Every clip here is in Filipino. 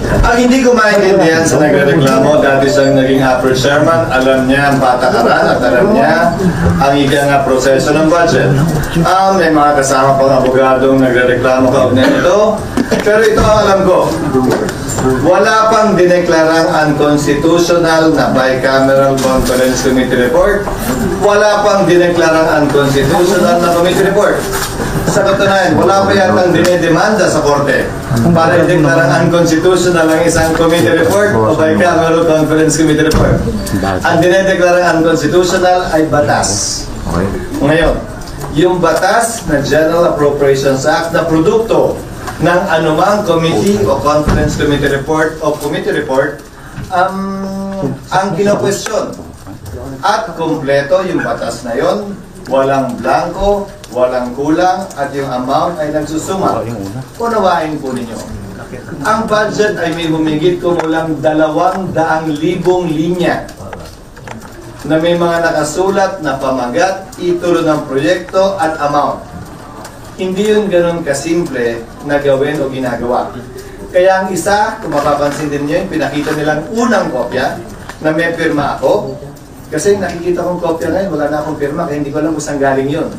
Ang hindi ko maintindihan sa nagreklamo, dati siyang naging upper chairman, alam niya ang patakaran at alam niya ang ika nga proseso ng budget. May mga kasama pang abogadong nagreklamo kaugnay nito, pero ito ang alam ko. Wala pang dineklarang unconstitutional na bicameral conference committee report. Wala pang dineklarang unconstitutional na committee report. Sa katunayan, wala pa yatang dinedemanda sa korte para ideklarang unconstitutional ang isang committee report o bicameral conference committee report. Ang dinedeklarang unconstitutional ay batas. Ngayon, yung batas na General Appropriations Act na produkto ng anumang committee o conference committee report o committee report ang kino-question. At kumpleto yung batas na yon, walang blanco, walang kulang, at yung amount ay nagsusuma. Unawain po ninyo. Ang budget ay may humigit kumulang 200,000 linya na may mga nakasulat na pamagat, titulo ng proyekto at amount. Hindi yun ganun kasimple na gawin o ginagawa. Kaya ang isa, kung mapapansin din nyo, pinakita nilang unang kopya na may pirma ako. Kasi nakikita kong kopya ngayon, wala na akong pirma, kaya hindi ko alam kung saan galing yun.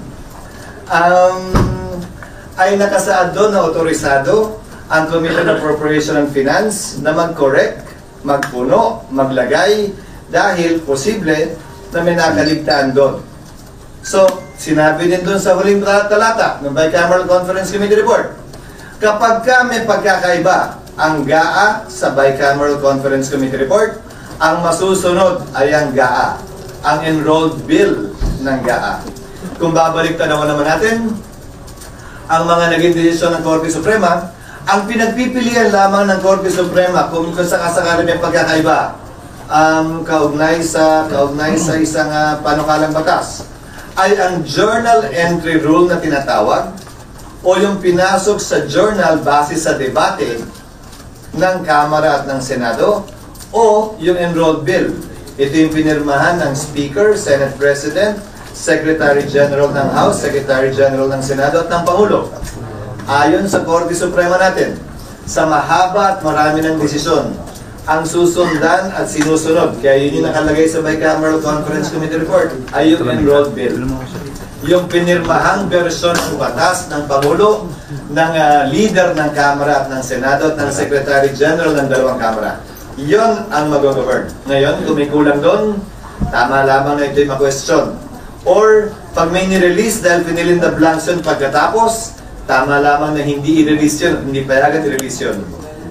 Ay nakasaad doon na otorisado ang Committee on Appropriation and Finance na mag-correct, magpuno, maglagay, dahil posible na may nakaligtaan doon. So, sinabi din doon sa huling talata ng Bicameral Conference Committee Report, kapag may pagkakaiba ang GAA sa Bicameral Conference Committee Report, ang masusunod ay ang GAA, ang enrolled bill ng GAA. Kung babalik tanawan naman natin, ang mga naging desisyon ng Korte Suprema, ang pinagpipilian lamang ng Korte Suprema kung sakasakali may pagkakaiba, kaugnay sa isang panukalang batas, ay ang journal entry rule na tinatawag o yung pinasok sa journal base sa debate ng Kamara at ng Senado o yung enrolled bill. Ito yung pinirmahan ng Speaker, Senate President, Secretary General ng House, Secretary General ng Senado at ng Pangulo. Ayon sa Korte Suprema natin, sa mahaba at marami ng desisyon, ang susundan at sinusunod, kaya yun yung nakalagay sa Bicameral Conference Committee Report, ay yung enrolled bill. Yung pinirmahang versyon ng batas ng Pangulo, ng leader ng Kamara at ng Senado at ng Secretary General ng dalawang Kamara. Yun ang mag-govern. Ngayon, kung may kulang doon, tama lamang na ito'y ma-question. Or, pag may nirelease dahil pinil in the blanks yun pagkatapos, tama lamang na hindi i-release yun, hindi pa agad i-release yun.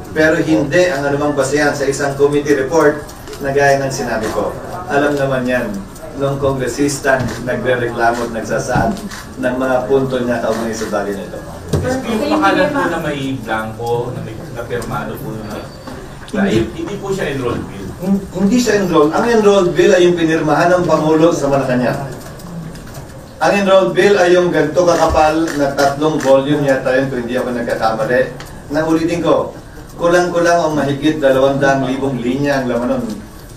Pero hindi ang anumang basehan sa isang committee report na gaya ng sinabi ko. Alam naman yan nung kongresista nagre-reklamo at nagsasaad ng mga punto niya kaugnay sa bagay nito. Yung pakalan po na may blanco, na may napirmado po na hindi po siya enrolled bill. Hindi siya enrolled. Ang enrolled bill ay yung pinirmahan ng Pangulo sa Malacanang. Ang enrolled bill ay yung ganito kakapal na 3 volume yata yun kung hindi ako nagkakamali. Ulitin ko, kulang-kulang ang mahigit 200,000 linya ang laman nun.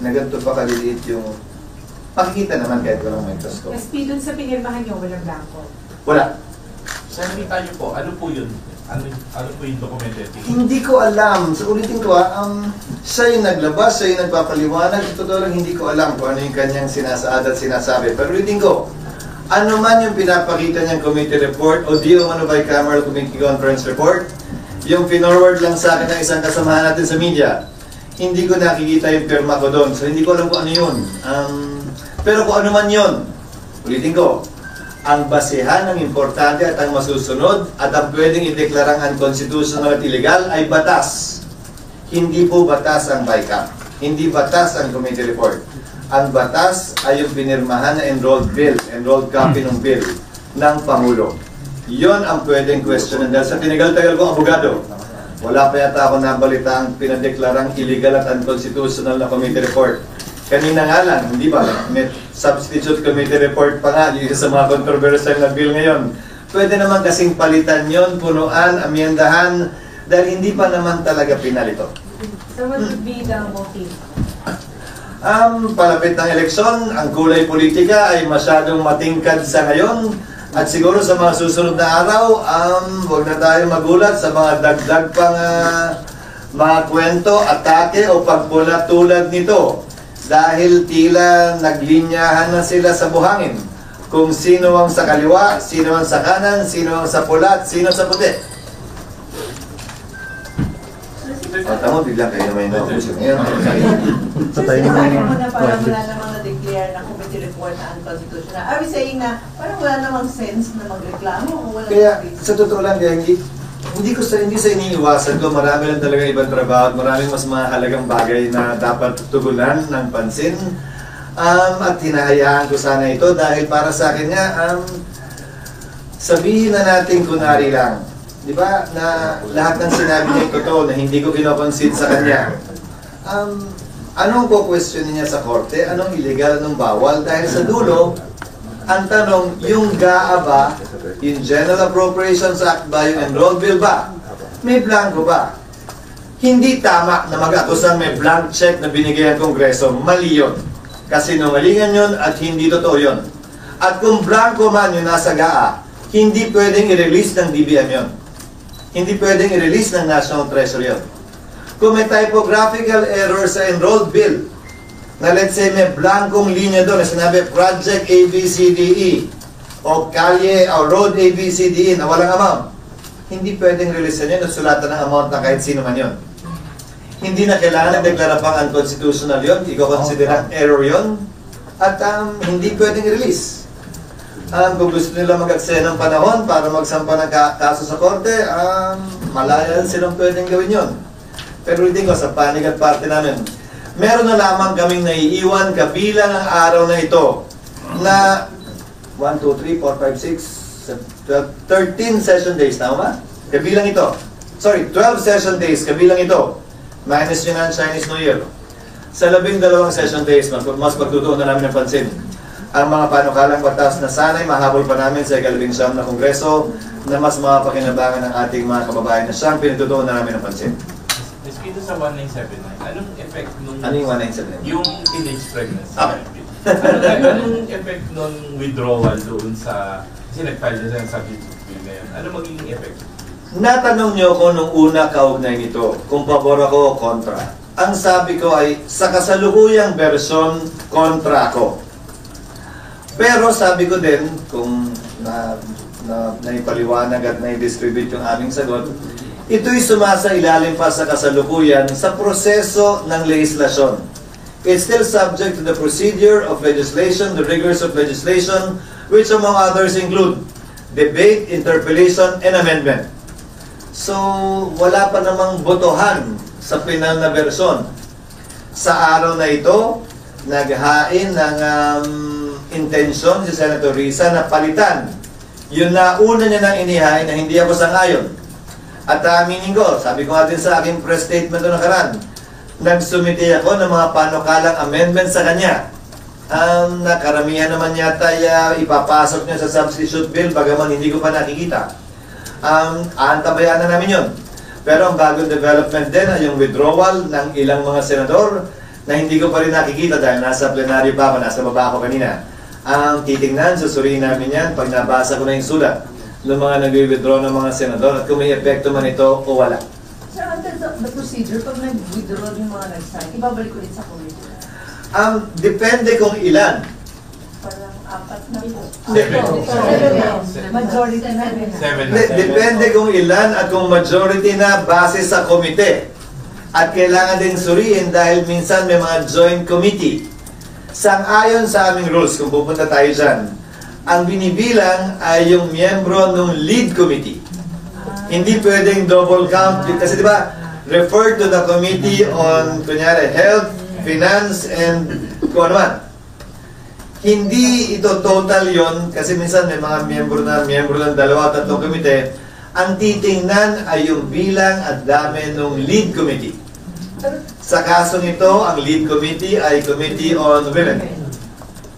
Na ganito pa kaliliit yung pakikita naman kahit walang microscope. SP dun sa pinirmahan nyo, walang blanco? Wala. Salita niyo po, ano po yun? Ano po yung documented? Hindi ko alam. So ulitin ko siya yung naglabas, siya yung nagpapaliwanag. Totoo lang hindi ko alam kung ano yung kanyang sinasaad at sinasabi. Pero ulitin ko, ano man yung pinapakita niyang committee report o di umano bicameral committee conference report, yung pinorward lang sa akin ng isang kasamahan natin sa media, hindi ko nakikita yung pirma ko doon. So hindi ko alam kung ano yun. Pero kung ano man yun, ulitin ko, ang basehan ng importante at ang masusunod at ang pwedeng ideklarang unconstitutional at illegal ay batas. Hindi po batas ang BICAM. Hindi batas ang committee report. Ang batas ay yung pinirmahan na enrolled bill, enrolled copy ng bill ng Pangulo. Yon ang pwedeng questionan. Dahil sa tinigal-tagal kong abogado, wala pa yata ako nabalita ang pinadeklarang illegal at unconstitutional na committee report. Kanina nga lang, hindi ba? May substitute committee report pa nga, yung isa sa mga controversial na bill ngayon. Pwede naman kasing palitan yon, punuan, amyendahan, dahil hindi pa naman talaga pinalito. So what would be the motive? Palapit ng eleksyon, ang kulay politika ay masyadong matingkad sa ngayon. At siguro sa mga susunod na araw, huwag na tayo magulat sa mga dagdag pang mga kwento, atake o pagpula tulad nito dahil tila naglinyahan na sila sa buhangin kung sino ang sa kaliwa, sino ang sa kanan, sino ang sa pula at sino sa puti. Tama, biglang kayo naman yung naubos ngayon. So, sinasabi mo na parang wala namang na-declare na committee report na unconstitutional. Are we saying na parang wala namang sense na magreklamo o wala Kaya, namang sa totoo lang, kaya hindi sa iniiwasan ko, marami lang talaga ibang trabaho at maraming mas mahalagang bagay na dapat tugunan ng pansin. At hinahayaan ko sana ito dahil para sa akin nga, sabihin na natin kunwari lang, di ba, na lahat ng sinabi niya totoo na hindi ko kinoconsider sa kanya. Anong po-question niya sa korte? Anong illegal, anong bawal? Dahil sa dulo, ang tanong, yung GAA ba, yung General Appropriations Act ba, yung Enrolled Bill ba, may blanco ba? Hindi tama na mag-akusang may blank check na binigay ang Kongreso. Mali yun. Kasi nungalingan yun at hindi totoo yun. At kung blanco man yung nasa GAA, hindi pwedeng i-release ng DBM yun. Hindi pwedeng i-release ng National Treasury yun. Kung may typographical error sa Enrolled Bill, na let's say may blankong linya doon na sinabi Project ABCDE o Kalye o Road ABCDE na walang amount, hindi pwedeng release yun at sulatan ng amount na kahit sino man yun. Hindi na kailangan deklara pang unconstitutional yun, i-consider ang error yun, at hindi pwedeng release. Kung gusto nila mag-aksaya ng panahon para magsampa ng kaso sa korte, malaya silang pwedeng gawin yun. Pero hindi ko, sa panig at parte namin, meron na lamang kaming naiiwan kabilang ang araw na ito na 1, 2, 3, 4, 5, 6, 13 session days, tama ba? Kabilang ito. Sorry, 12 session days, kabilang ito. Minus yun ang Chinese New Year. Sa 12 session days, mas pagtutuon na namin ng pansin ang mga panukalang batas na sana'y mahabol pa namin sa ika-19 na Kongreso na mas mapakinabangan ng ating mga kababayan na siyang pinitutuon na namin ng pansin. Dito sa 1979, anong effect nung... Ano yung 1979? Yung teenage pregnancy. Okay. Anong effect nung withdrawal doon sa... Kasi nag-file na sa substitute bill ngayon. Ano magiging effect? Natanong niyo ko nung una kaugnay nito kung pabor ako o kontra. Ang sabi ko ay sa kasalukuyang bersyon, kontra ako. Pero sabi ko din, kung naipaliwanag at nai-distribute yung aming sagot, ito'y sumasa-ilalim pa sa kasalukuyan sa proseso ng legislasyon. It's still subject to the procedure of legislation, the rigors of legislation, which among others include debate, interpellation, and amendment. So, wala pa namang botohan sa final na bersyon. Sa araw na ito, naghain ng intensyon si Senator Risa na palitan. Yun na una niya nang inihain na hindi ako sang-ayon. At aminin ko, sabi ko nga din sa aking press statement doon nakaraan, nagsumiti ako ng mga panukalang amendment sa kanya. Nakaramihan naman yata ipapasok niya sa substitute bill, bagaman hindi ko pa nakikita. Antabayan na namin yun. Pero ang bagong development din ay yung withdrawal ng ilang mga senador na hindi ko pa rin nakikita dahil nasa plenaryo pa ako, nasa baba ako kanina. Titingnan, susuriin namin yan pag nabasa ko na yung sulat ng mga nag-withdraw ng mga senador at kung may epekto man ito o wala. Sir, under the procedure, pag nag-withdraw yung mga nag-sign, ibabalik ulit sa committee? Depende kung ilan. Parang 4 na po. Majority na rin. Depende kung ilan at kung majority na base sa komite. At kailangan din suriin dahil minsan may mga joint committee. Sang-ayon sa aming rules, kung pupunta tayo dyan, ang binibilang ay yung miyembro ng lead committee. Hindi pwedeng double count kasi di ba, refer to the committee on, kunyari, health, finance, and kung ano man. Hindi ito total yon kasi minsan may mga miyembro ng 2 o 3 komite. Ang titingnan ay yung bilang at dami ng lead committee. Sa kasong ito, ang lead committee ay Committee on Women.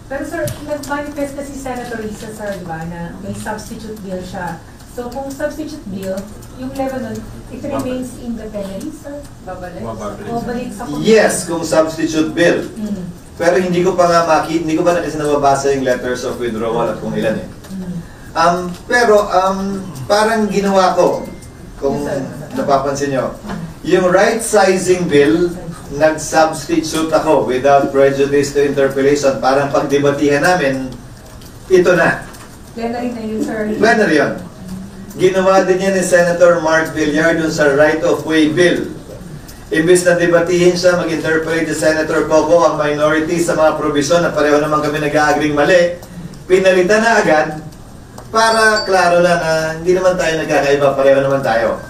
Pero sir, nag-manifest na si Senator Risa, sir, diba, na may substitute bill siya. So kung substitute bill, yung level nun, it remains in the plenary, sir? Babalik? O balik sa committee? Yes, kung substitute bill. Pero hindi ko pa nga hindi ko pa na kasi nababasa yung letters of withdrawal at kung ilan eh. Pero parang ginawa ko, kung napapansin nyo, Yung right sizing bill, nag-substitute ako without prejudice to interpolation. Parang pagdebatihan namin, ito na. Plenary na yun, sir. Plenary yun. Ginawa din yan ni Senator Mark Villar dun sa right-of-way bill. Imbis na debatihin siya, mag-interpolate ni Senator Coco ang minority sa mga probisyon na pareho naman kami nag-agree mali, pinalitan na agad para klaro na na hindi naman tayo nagkakaiba, pareho naman tayo.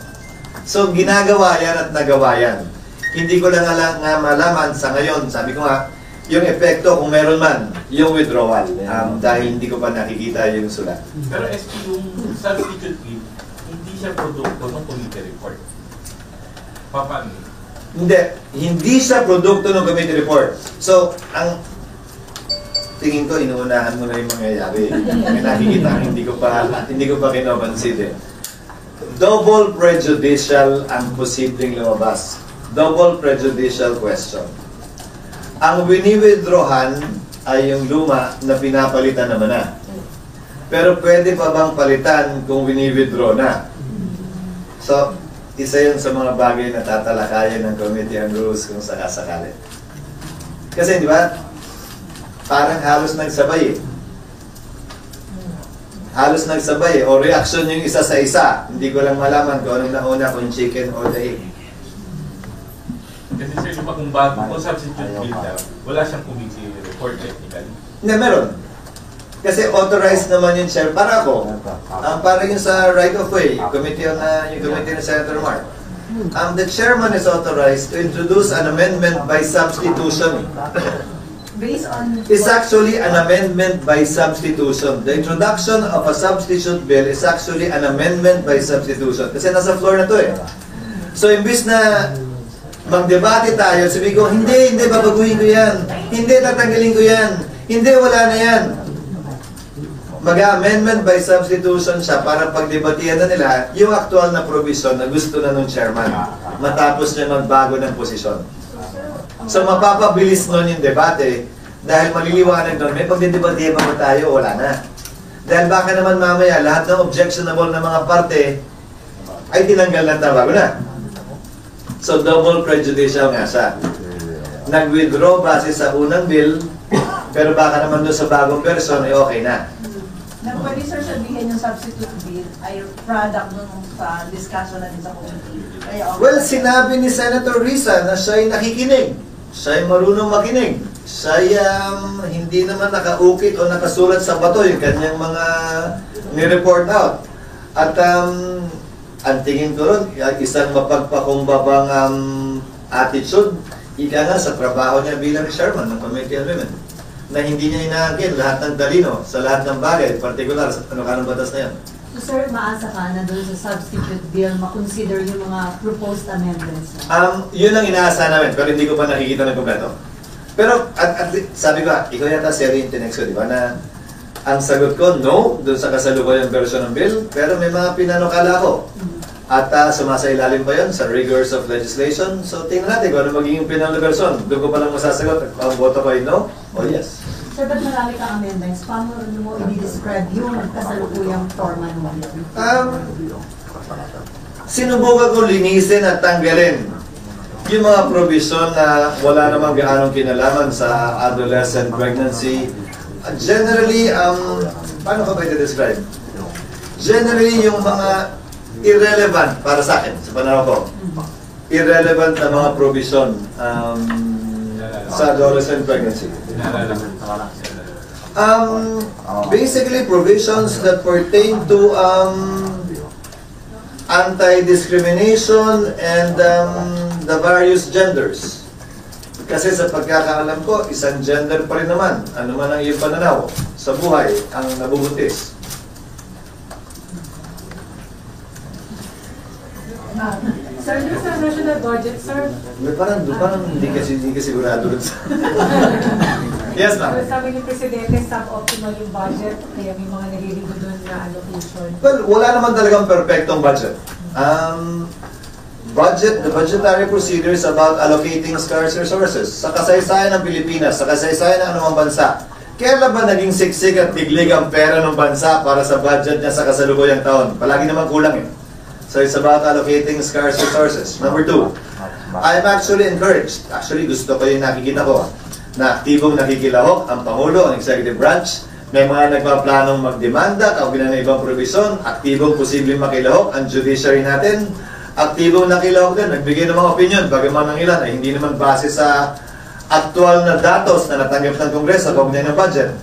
So, ginagawa yan at nagawa yan. Hindi ko lang nga malaman sa ngayon, sabi ko nga, yung epekto kung meron man, yung withdrawal. Dahil hindi ko pa nakikita yung sulat. Pero SP, yung substitute bill, hindi siya produkto ng committee report. Paano? Hindi siya produkto ng committee report. So, ang tingin ko, inuunahan mo na yung mangyayari. May nakikita, hindi ko pa kinoconsider. Double prejudicial ang posibleng lumabas. Double prejudicial question. Ang wini-withdrawhan ay yung luma na pinapalitan naman na. Pero pwede pa bang palitan kung wini-withdraw na? So, isa yun sa mga bagay na tatalakayan ng Committee on Rules kung sakasakali. Kasi di ba, parang halos nagsabay eh. Halos nagsabay eh. O reaction yung isa sa isa. Hindi ko lang malaman kung anong nauna, kung chicken or the egg. Kasi sir, diba kung substitute bill daw, wala siyang committee report technically. Hindi, meron. Kasi authorized naman yung chair. Para ako, para yung sa right-of-way, yung committee ni Senator Mark. The chairman is authorized to introduce an amendment by substitution. Based on... It's actually an amendment by substitution. The introduction of a substitute bill is actually an amendment by substitution. Kasi nasa floor na to eh. So, imbis na magdebate tayo, sabi ko, hindi, babaguhin ko yan. Hindi, tatanggalin ko yan. Hindi, wala na yan. Mag-amendment by substitution siya para pagdebatihan na nila yung aktual na provision na gusto na ng chairman matapos niya magbago ng posisyon. So, mapapabilis nun yung debate dahil maliliwanag nun, may pagdedebatihan ba tayo? Wala na. Dahil baka naman mamaya, lahat ng objectionable na mga parte ay tinanggal na tabago na. So, double prejudicial nga siya. Nag-withdraw base sa unang bill, pero baka naman doon sa bagong version, ay okay na. Pwede sir sabihin yung substitute bill ay product nung sa discussion natin sa committee. Well, sinabi ni Senator Risa na siya'y nakikinig. Siya'y marunong makinig. Siya'y hindi naman nakaukit o nakasulat sa bato yung kanyang mga ni-report out. At ang tingin ko ron, isang mapagpakumbabang attitude, ika nga sa trabaho niya bilang chairman ng Committee on Women, na hindi niya inaagin lahat ng talino sa lahat ng bagay, particular sa panukanang batas na yan. So sir, maasa ka na doon sa substitute bill, makonsider yung mga proposed amendments? Yun ang inaasahan namin, pero hindi ko pa nakikita ng kompleto. Pero, at sabi ko, ikaw yata seri yung tinext ko, di ba, na ang sagot ko, no, doon sa kasalukuyang version ng bill, pero may mga pinanukala ko. At sumasailalim pa yun sa rigors of legislation. So, tingnan natin kung ano magiging pinanong version. Doon ko palang masasagot, ang boto ko ay no o yes. Sir, ba't marami kang amendments? Paano mo i-describe yung kasalukuyang forma ng bill? Sinubukan ko linisin at tanggalin yung mga provision na wala namang gaanong kinalaman sa adolescent pregnancy. Generally, paano ko ba i-describe? Generally, yung mga irrelevant para sa akin, sa panahon ko, irrelevant na mga provision sa adolescent pregnancy. Basically, provisions that pertain to anti-discrimination and the various genders. Kasi sa pagkakaalam ko, isang gender pa rin naman. Ano man ang iyong pananaw sa buhay ang nabubuntis. Sir, yung sa national budget, sir, Parang hindi kasi sigurado dun sa... Yes, ma'am. sabi ni Presidente, sub-optimal yung budget, kaya may mga naliligo doon na allocation. Well, wala naman talagang perfectong budget. The budgetary procedure is about allocating scarce resources. Sa kasaysayan ng Pilipinas, sa kasaysayan ng anumang bansa, kailan ba naging siksik at biglig ang pera ng bansa para sa budget niya sa kasalukuyang taon? Palagi naman kulang eh. So it's about allocating scarce resources. Number 2, I'm actually encouraged. Actually, gusto ko yung nakikita ko na aktibong nakikilahok ang Pangulo, ang Executive Branch. May mga nagpaplanong magdemanda, kaugnay ng ibang provision, aktibong posibleng makilahok ang judiciary natin. Aktibong nakilahok din, nagbigay ng mga opinion, bagaman ng ilan ay hindi naman base sa aktual na datos na natanggap ng Kongreso kaugnay ng budget.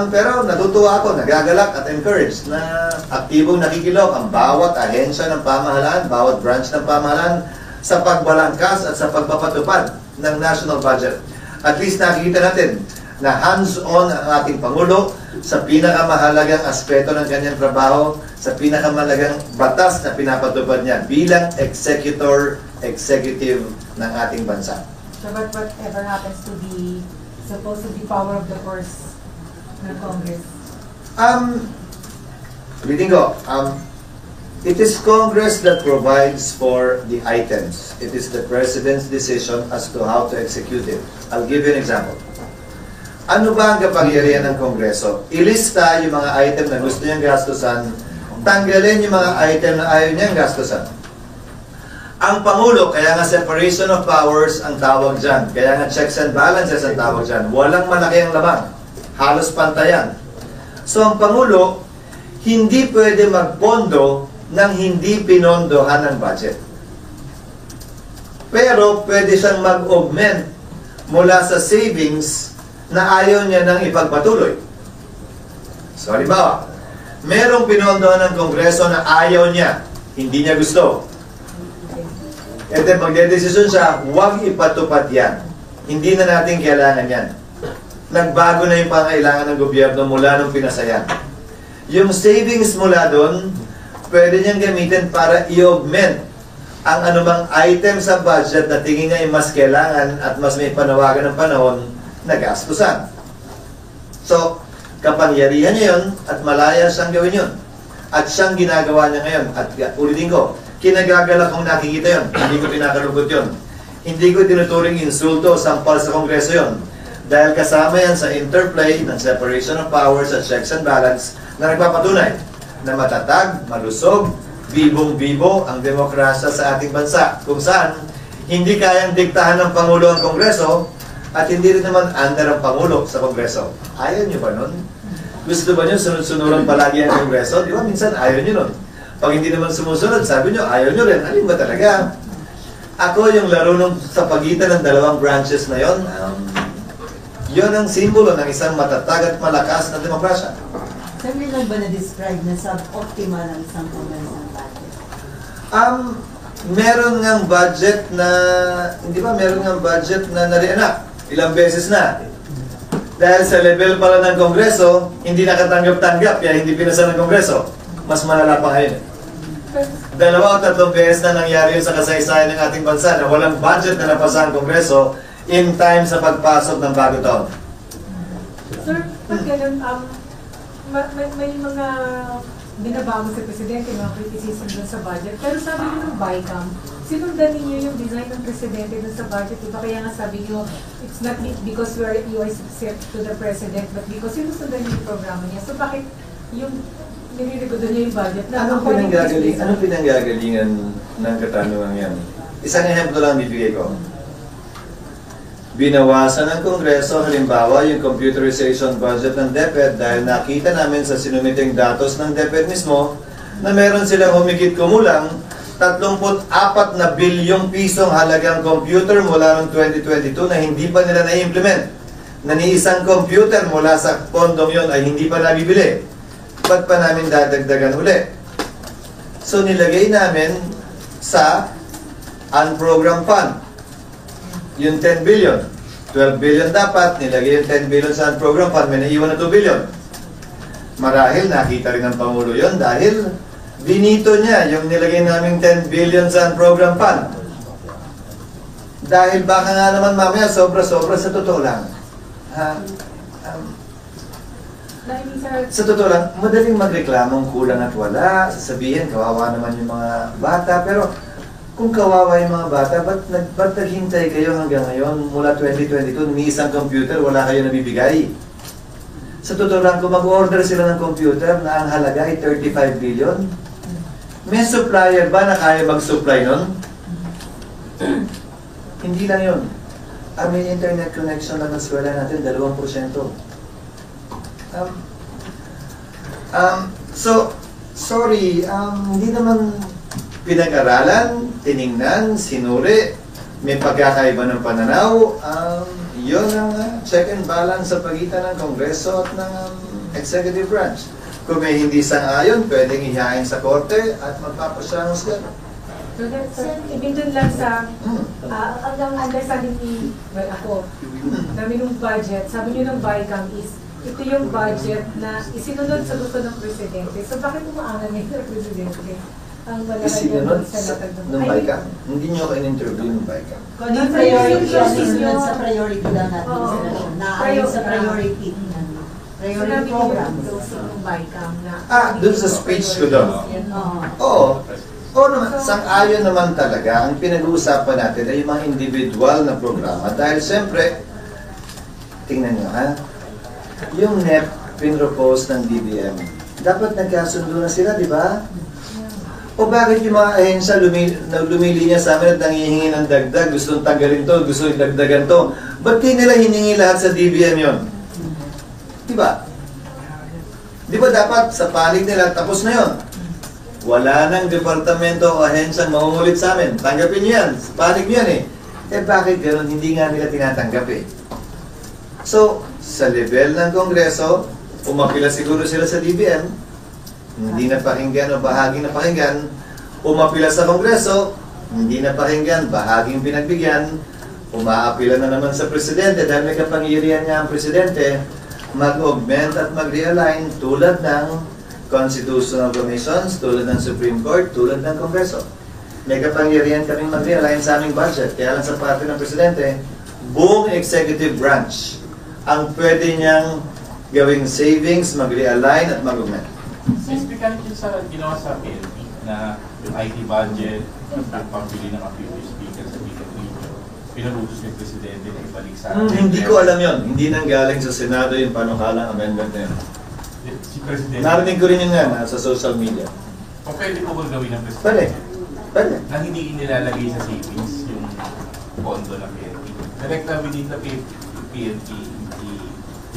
Pero natutuwa ako, nagagalak at encouraged na aktibong nakikilahok ang bawat ahensya ng pamahalaan, bawat branch ng pamahalaan sa pagbalangkas at sa pagpapatupad ng national budget. At least nakikita natin na hands-on ang ating Pangulo sa pinakamahalagang aspeto ng kanyang trabaho, sa pinakamahalagang batas na pinapatupad niya bilang executive ng ating bansa. So but whatever happens to the supposed to be power of the purse ng Congress? Ulitin ko, it is Congress that provides for the items. It is the President's decision as to how to execute it. I'll give you an example. Ano ba ang kapangyarihan ng Kongreso? Ilista yung mga item na gusto niyang gastusan, tanggalin yung mga item na ayaw niyang gastusan. Ang Pangulo, kaya nga separation of powers ang tawag dyan. Kaya nga checks and balances ang tawag dyan. Walang malaki ang lamang. Halos pantayan. So ang Pangulo, hindi pwede magpondo nang hindi pinondohan ng budget. Pero pwede siyang mag-augment mula sa savings na ayaw niya nang ipagpatuloy. So halimbawa, merong pinondohan ng Kongreso na ayaw niya, hindi niya gusto. And then magdedesisyon siya, huwag ipatupad yan. Hindi na natin kailangan yan. Nagbago na yung pangailangan ng gobyerno mula nung pinasayan. Yung savings mula doon, pwede niyang gamitin para i-augment ang anumang item sa budget na tingin niya ay mas kailangan at mas may panawagan ng panahon na gastusan. So, kapangyarihan niya yun at malaya siyang gawin yun. At siyang ginagawa niya ngayon. At ulitin ko, kinagagalak kong nakikita yun. Hindi ko pinakalugod yun. Hindi ko tinuturing insulto o sampal sa Kongreso yun. Dahil kasama yan sa interplay ng separation of powers at checks and balance na nagpapatunay na matatag, malusog, bibong-bibo ang demokrasya sa ating bansa. Kung saan, hindi kayang diktahan ng Pangulo ang Kongreso at hindi rin naman under ang Pangulo sa Kongreso. Ayaw nyo ba nun? Gusto ba nyo sunod-sunuran palagi ang Kongreso? Di ba? Minsan ayaw nyo nun. Pag hindi naman sumusunod, sabi nyo, ayaw nyo rin. Alin ba talaga? Ako yung laro sa pagitan ng dalawang branches na yon. Yun ang simbolo ng isang matatag at malakas na demokrasya. Sir, may lang ba na-describe na sub-optimal ang isang Kongresong budget? Meron ngang budget na, hindi ba, meron ngang budget na narianak. Ilang beses na. Dahil sa level pala ng Kongreso, hindi nakatanggap-tanggap, kaya hindi pinasa ng Kongreso. Mas malala pa ngayon. 2 o 3 beses na nangyari yun sa kasaysayan ng ating bansa na walang budget na napasa ang Kongreso in time sa pagpasok ng bagong taon. Sir, pag ganun, may mga binabago sa Presidente, mga criticism dun sa budget. Pero sabi niyo ng BICAM, sinundan ninyo yung design ng Presidente dun sa budget. Diba? Kaya nga sabi niyo, it's not because you are subject to the President, but because sinusundan niyo yung programa niya. So bakit yung nililigodan niyo yung budget? Anong pinanggagalingan ng katanungan yan? Isang ehemplo lang bibigay ko. Binawasan ng Kongreso, halimbawa, yung computerization budget ng DepEd dahil nakita namin sa sinumiting datos ng DepEd mismo na meron silang humigit kumulang 34 na bilyong pisong halagang computer mula noong 2022 na hindi pa nila na-implement. Na ni isang computer mula sa pondong yon ay hindi pa nabibili. Ba't pa namin dadagdagan uli? So nilagay namin sa unprogrammed fund yung 10 billion. 12 billion dapat, nilagay yung 10 billion sa program fund, may naiwan na 2 billion. Marahil nakita rin ng Pangulo yun dahil binito niya yung nilagay naming 10 billion sa program fund. Dahil baka nga naman mamaya sobra-sobra sa totoo lang. Sa totoo lang, madaling magreklamong kulang at wala, sasabihin kawawa naman yung mga bata, pero kung kawawa yung mga bata, ba't naghintay kayo hanggang ngayon mula 2022, ni isang computer, wala kayo nabibigay? Sa totoo lang, kung mag-order sila ng computer na ang halaga ay 35 billion, may supplier ba na kaya mag-supply nun? Hindi lang yun. Ang may internet connection lang ng eskwela natin, 2%. So, sorry, hindi naman pinag-aralan, tiningnan, sinuri, may pagkakaiba ng pananaw. Yun ang check and balance sa pagitan ng Kongreso at ng executive branch. Kung may hindi sang-ayon, pwedeng ihain sa korte at magpapasya ng husgado. So ibig dun lang sa, ang understanding ni, well, ako, namin yung budget, sabi niyo ng BICAM is, ito yung budget na isinunod sa gusto ng Presidente. So bakit umaangan ngayon ng Presidente? Ang malaki Isinunod sa latag ng BICAM. Hindi niyo ako in-interview ng BICAM. Kung yung priority, susunod sa priority lang natin Oo. sa nation. Naayon sa priority. Priority program. Yung BICAM na... Dun sa speech ko doon. Oo. Oo naman, sang-ayon naman talaga. Ang pinag-uusapan natin ay yung mga individual na programa. Dahil siyempre, tingnan nyo ha, yung NEP pinropose ng DBM, dapat nagkasundo na sila, di ba? O bakit yung mga ahensya lumilinya sa amin at nangihingi ng dagdag, gustong tanggalin to, gustong idagdagan to, ba't di nila hiningi lahat sa DBM yon? Di ba? Di ba dapat sa panig nila, tapos na yon? Wala nang departamento o ahensyang mamumulit sa amin. Tanggapin nyo yan. Panig nyo yan eh. Eh bakit gano'n? Hindi nga nila tinatanggap eh. So, sa level ng Kongreso, umapila siguro sila sa DBM, hindi na pakinggan o bahaging na pakinggan, umapila sa Kongreso, hindi na pakinggan, bahaging pinagbigyan, umaapila na naman sa Presidente dahil may kapangyarihan niya ang Presidente, mag-augment at mag-realign tulad ng Constitutional Commissions, tulad ng Supreme Court, tulad ng Kongreso. May kapangyarihan kaming mag-realign sa aming budget. Kaya lang sa parte ng Presidente, buong executive branch ang pwede niyang gawing savings, mag-realign at mag-augment. Specifically yun sa ginawa sa PNP na yung IT budget, yung pambili ng activity speaker sa Bicol Region, pinarutos ng Presidente na ibalik sa... Hindi ko alam yon. Hindi nang galing sa Senado yung panukalang amendment na yun. Si Presidente... Narinig ko rin yun nga sa social media. O pwede po ba gawin ng Presidente? Pwede. Pwede. Na hindi inilalagay sa savings yung pondo ng PNP. Direkta within the PNP,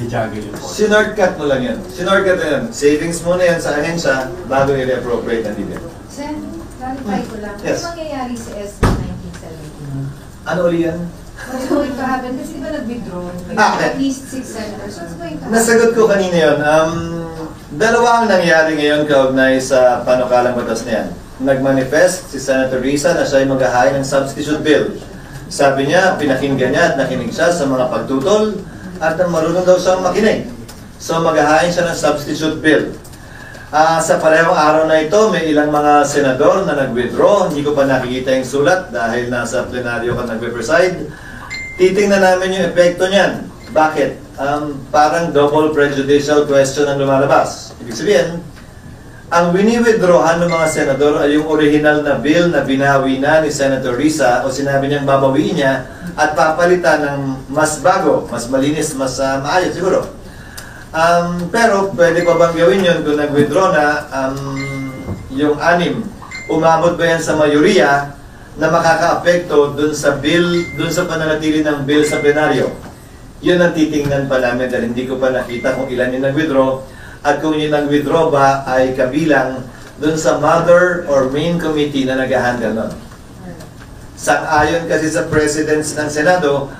i-juggle yung pondo. Sinordcut mo lang yan. Sinordcut mo yan. Savings muna yan sa ahensya bago i-reappropriate ng DBM. Sen, clarify ko lang. Yes. Ano mangyayari sa SB 1970? Ano uli yan? What's going to happen? Kasi di ba nag-withdraw? Okay. At least 6 senators. What's going to happen? Nasagot ko kanina yun. Dalawa ang nangyari ngayon kaugnay sa panukalang batas na yan. Nag-manifest si Senator Risa na siya ay maghahain ng substitute bill. Sabi niya, pinakinggan niya at nakinig siya sa mga pagtutol at marunong daw siyang makinig. So maghahain siya ng substitute bill. Sa parehong araw na ito, may ilang mga senador na nag-withdraw. Hindi ko pa nakikita yung sulat dahil nasa plenaryo ka nag-preside. Titingnan namin yung epekto niyan. Bakit? Parang double prejudicial question ang lumalabas. Ibig sabihin, ang wini-withdrawhan ng mga senador ay yung original na bill na binawi na ni Senator Risa o sinabi niyang babawiin niya at papalitan ng mas bago, mas malinis, mas maayos siguro. Pero pwede pa bang gawin yun kung nag-withdraw na yung 6? Umabot ba yan sa mayoriya na makaka-apekto dun sa bill, dun sa pananatili ng bill sa plenaryo? Yun ang titingnan pa namin dahil hindi ko pa nakita kung ilan yung nag-withdraw at kung yung nag-withdraw ba ay kabilang dun sa mother or main committee na nag-handle nun. Sang-ayon kasi sa presidents ng Senado,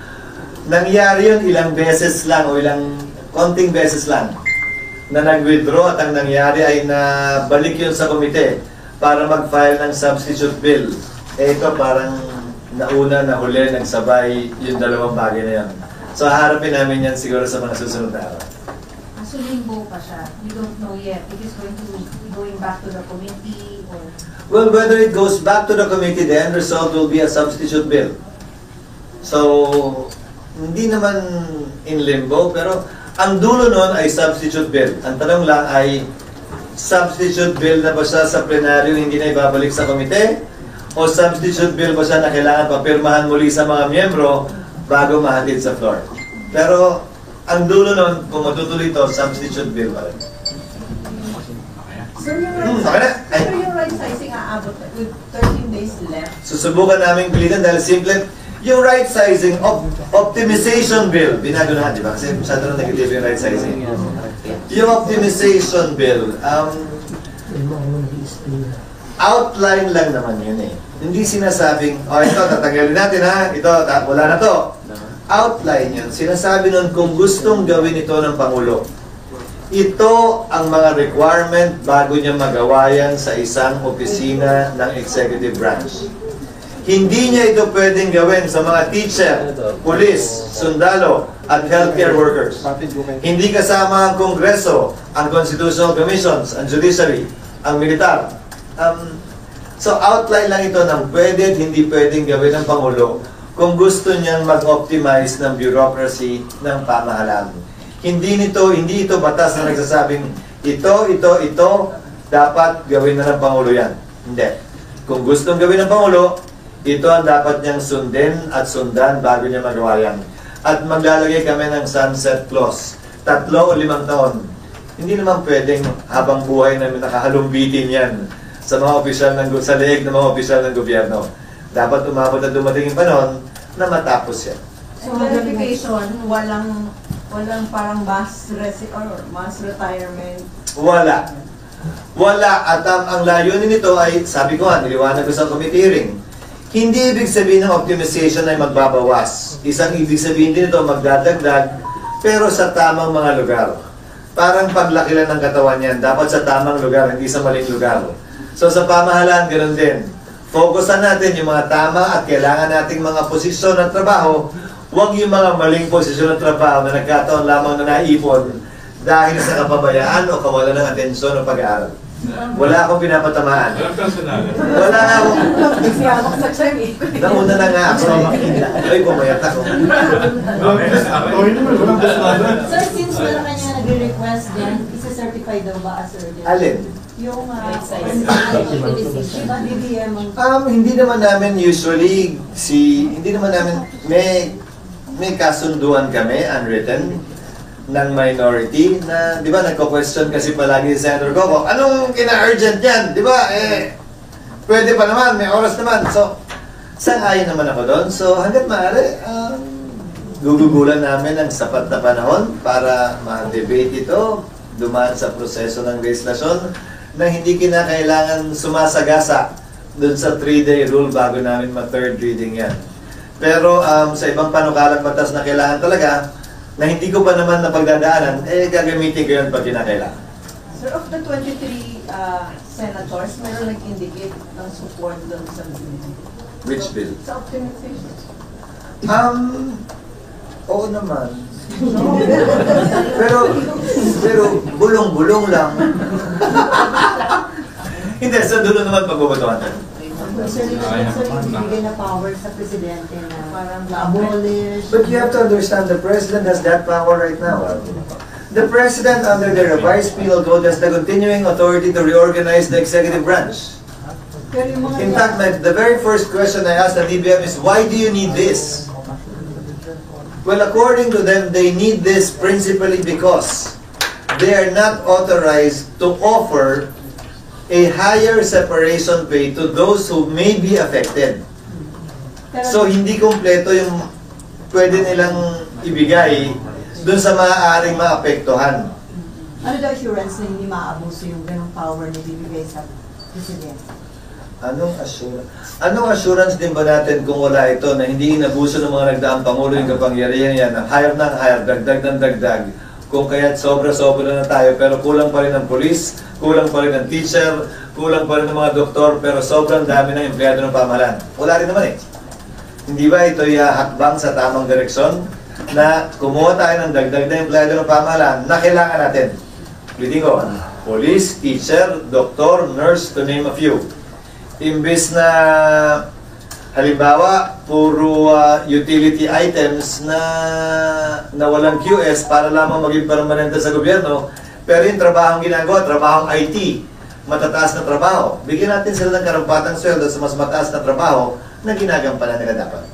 nangyari yun ilang beses lang o ilang konting beses lang na nag-withdraw at ang nangyari ay nabalik yun sa komite para mag-file ng substitute bill. Ito parang nauna, nahuli, nagsabay yung dalawang bagay na yan. So harapin namin yan siguro sa mga susunod na araw. So limbo pa siya. You don't know yet. It is going to be going back to the committee or... Well, whether it goes back to the committee, the end result will be a substitute bill. So, hindi naman in limbo, pero ang dulo nun ay substitute bill. Ang tanong lang ay, substitute bill na ba siya sa plenaryo hindi na ibabalik sa komite? O substitute bill ba siya na kailangan papirmahan muli sa mga miyembro bago mahatid sa floor? Pero, ang dulo nun, kung matutuloy ito, substitute bill pa rin. So yung right sizing aabot with 13 days left. Susubukan namin pilitan dahil simple, Yung right sizing, optimization bill, binago na, di ba? Kasi masyado na negative yung right sizing. Yung optimization bill, outline lang naman yun eh. Hindi sinasabing, oh ito, tatanggalin natin ha, ito, wala na to. Outline yun. Sinasabi nun kung gustong gawin ito ng Pangulo. Ito ang mga requirement bago niya magawa yan sa isang opisina ng executive branch. Hindi niya ito pwedeng gawin sa mga teacher, police, sundalo, at healthcare workers. Hindi kasama ang Kongreso, ang Constitutional Commissions, ang Judiciary, ang militar. So outline lang ito ng pwede at hindi pwedeng gawin ng Pangulo kung gusto niyang mag-optimize ng bureaucracy ng pamahalaan. Hindi ito batas na nagsasabing ito, dapat gawin na ng Pangulo yan. Hindi. Kung gustong gawin ng Pangulo, ito ang dapat niyang sundin at sundan bago niya magawa yan. At maglalagay kami ng sunset clause. 3 o 5 taon. Hindi naman pwedeng habang buhay namin nakahalumbitin yan sa mga opisyal sa leeg ng mga opisyal ng gobyerno. Dapat umabot at dumating yung panahon na matapos yan. So, clarification, walang parang mass retirement. Wala. At ang layunin nito ay, sabi ko nga, niliwanag ko sa committee hearing, hindi ibig sabihin ng optimization ay magbabawas. Isang ibig sabihin din ito, magdadagdag, pero sa tamang mga lugar. Parang paglaki lang ng katawan yan, dapat sa tamang lugar, hindi sa maling lugar. So sa pamahalaan, ganoon din. Focusan natin yung mga tama at kailangan nating mga posisyon at trabaho. Huwag yung mga maling posisyon at trabaho na nagkataon lamang na naipon dahil sa kapabayaan o kawalan ng atensyon o pag-aaral. Wala akong pinapatamaan. Walang personal. Wala nga akong... Nagsiyamak sa chan eh. Nauna na nga ako. Ay, pumayat ako. Sir, since wala kanya nagre-request din, isa-certify daw ba as urgent? Alin? Yung Hindi naman namin usually may kasunduan kami, unwritten, ng minority na, di ba, nagko-question kasi palagi si Senator Coco, anong kina-urgent yan? Di ba, pwede pa naman, may oras naman. So, sang-ayon naman ako doon. So, hanggat maaari, gugugulan namin ng sapat na panahon para ma-debate ito, dumaan sa proseso ng legislasyon na hindi kinakailangan sumasagasa doon sa 3-day rule bago namin ma-third reading yan. Pero sa ibang panukalang batas na kailangan talaga, na hindi ko pa naman napagdadaanan, gagamitin ko yun pag kinakailangan. Sir, of the 23 senators, meron nag-indicate ng support doon sa bill. Which bill? Sa optimization. Oo naman. pero bulong-bulong lang. Hindi, sa dulo naman pagbubutuhan. Sir, yung bibigay na power sa presidente na parang abolish. But you have to understand, the president has that power right now. The president, under the revised penal code, has the continuing authority to reorganize the executive branch. In fact, the very first question I asked the DBM is, why do you need this? Well, according to them, they need this principally because they are not authorized to offer a higher separation pay to those who may be affected. So, hindi kompleto yung pwede nilang ibigay dun sa maaaring maapektuhan. Ano daw assurance na hindi maabuso yung ganong power na bibigay sa presidente? Anong assurance din ba natin kung wala ito na hindi inabuso ng mga nagdaang Pangulo yung kapangyarihan yan, na hire ng hire, dagdag ng dagdag, kung kaya't sobra-sobra na tayo, pero kulang pa rin ang police, kulang pa rin ang teacher, kulang pa rin ang mga doktor, pero sobrang dami ng empleyado ng pamahalaan. Wala rin naman eh. Hindi ba ito'y hakbang sa tamang direksyon na kumuha tayo ng dagdag na empleyado ng pamahalaan na kailangan natin? Ulitin ko, police, teacher, doktor, nurse, to name a few. Imbes na halimbawa, puro utility items na walang QS para lamang maging permanente sa gobyerno, pero yung trabahong ginagawa, trabahong IT, matataas na trabaho, bigyan natin sila ng karampatang sweldo sa mas mataas na trabaho na ginagampanan nila dapat.